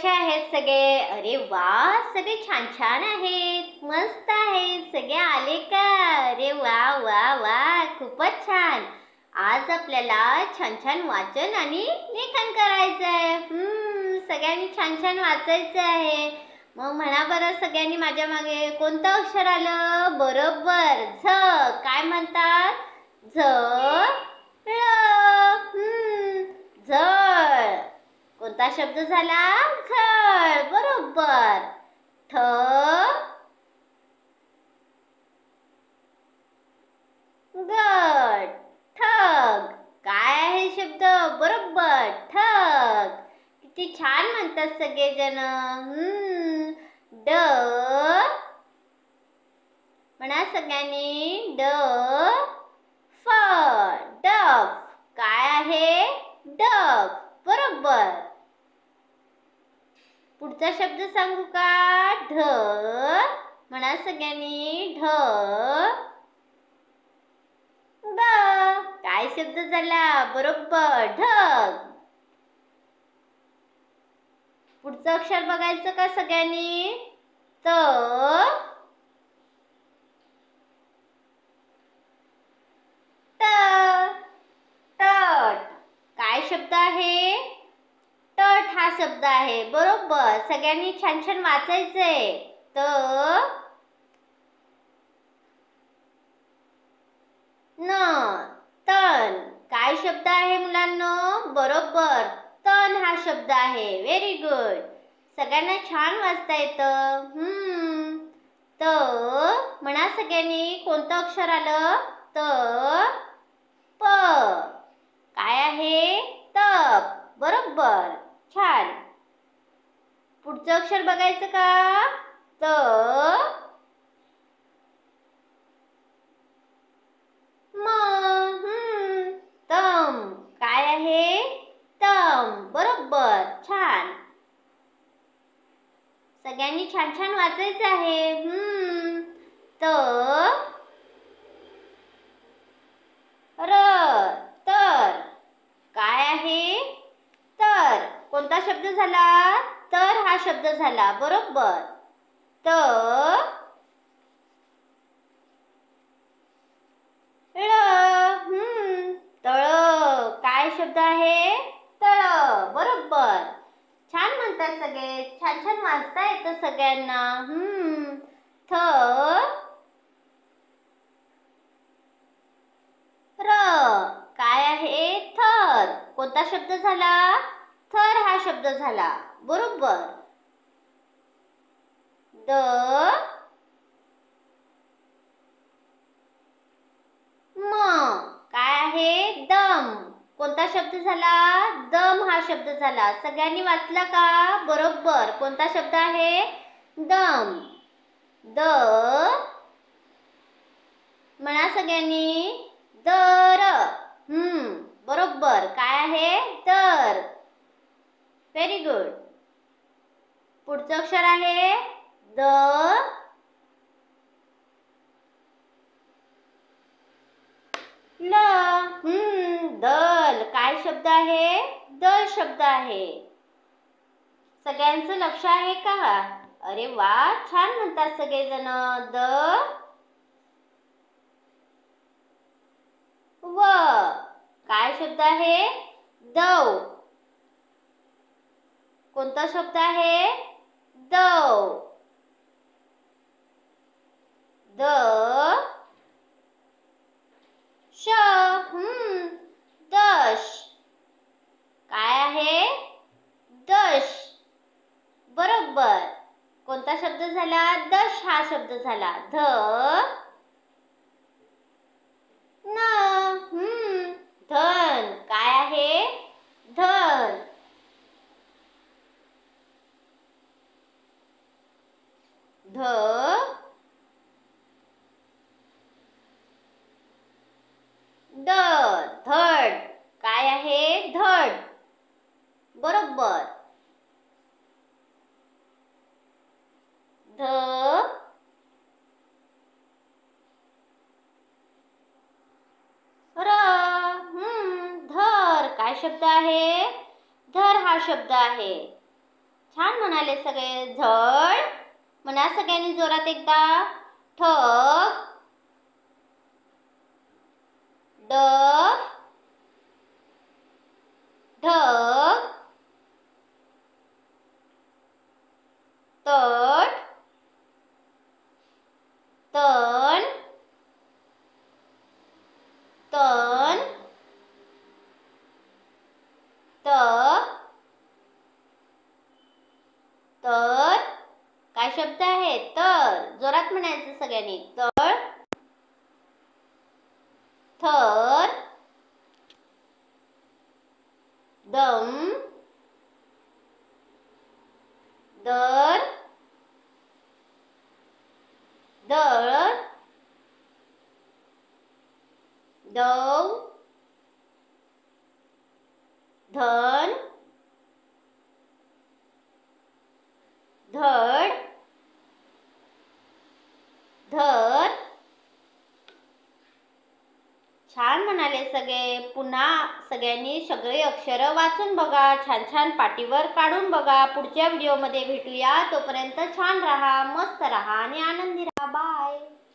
कसे आहेत सगळे? अरे वा, सगळे छान छान आहेत, मस्त आहेत. सगळे आले का? अरे वा वा वा, खूपच छान. आज आपल्याला छान छान वाचन आणि लेखन करायचं आहे. सगळ्यांनी छान छान वाचायचं आहे. मग म्हणा बरं सगळ्यांनी माझ्या मागे, कोणतं अक्षर आलं? बरोबर, झ. काय म्हणतात? झ झळ. कोणता शब्द झाला? झळ. बरोबर. ठ गट. ठग. काय आहे शब्द? बरोबर, ठग. किती छान म्हणतात सगळेजण. ड. म्हणा सगळ्यांनी. ड फ. डफ. काय आहे? डफ. बरोबर. पुढचा शब्द सांगू का? ढ. म्हणा सगळ्यांनी. ढ ग. काय शब्द झाला? बरोबर, ढग. पुढचं अक्षर बघायचं का सगळ्यांनी? त. तट. काय शब्द आहे? तट हा शब्द आहे. बरोबर. सगळ्यांनी छान छान वाचायचंय. त न. तण. काय शब्द आहे मुलांनो? बरोबर, तण हा शब्द आहे. Very good. सगळ्यांना छान वाचता येतं. त. म्हणा सगळ्यांनी. कोणतं अक्षर आलं? त प. काय आहे? तप. बरोबर, छान. पुढचं अक्षर बघायचं का? त. म. तम. काय आहे? तम. बरोबर, छान. सगळ्यांनी छान छान वाचायचं आहे. त र. तर. काय आहे? तर. कोणता शब्द झाला? तर हा शब्द झाला. बरोबर. त ळ. तळ. काय शब्द आहे? तळ. बरोबर. छान म्हणतात सगळे. छान छान वाचता येतं सगळ्यांना. थ र. काय आहे? थर. कोणता शब्द झाला? थर हा शब्द झाला. बरोबर. द. म. काय आहे? दम. कोणता शब्द झाला? दम हा शब्द झाला. सगळ्यांनी वाचला का? बरोबर. कोणता शब्द आहे? दम. द. म्हणा सगळ्यांनी. दर. बरोबर. काय आहे? दर. Very good. पुढचं अक्षर आहे द. ल. दल. काय शब्द आहे? दल शब्द आहे. सगळ्यांचं लक्ष आहे का? अरे वा, छान म्हणतात सगळेजण. द व. काय शब्द आहे? दव. कोणता शब्द आहे? दव. द श. दश. काय आहे? दश. बरोबर. कोणता शब्द झाला? दश हा शब्द झाला. ध न. धन. काय आहे? धन. ध ड. धड. काय आहे? धड. बरोबर. ध र. धर. काय शब्द आहे? धर हा शब्द आहे. छान म्हणाले सगळे. झड म्हणा सगळ्यांनी जोरात एकदा. ठ ढ ढग तट तण तण तर काय शब्द आहे? तर. जोरात म्हणायचं सगळ्यांनी. तर थर दम दर दळ दव धन धड धर. छान म्हणाले सगळे. पुन्हा सगळ्यांनी सगळे अक्षर वाचून बघा, छान छान पाटीवर काढून बघा. पुढच्या व्हिडिओमध्ये भेटूया. तोपर्यंत छान राहा, मस्त राहा आणि आनंदी राहा. बाय.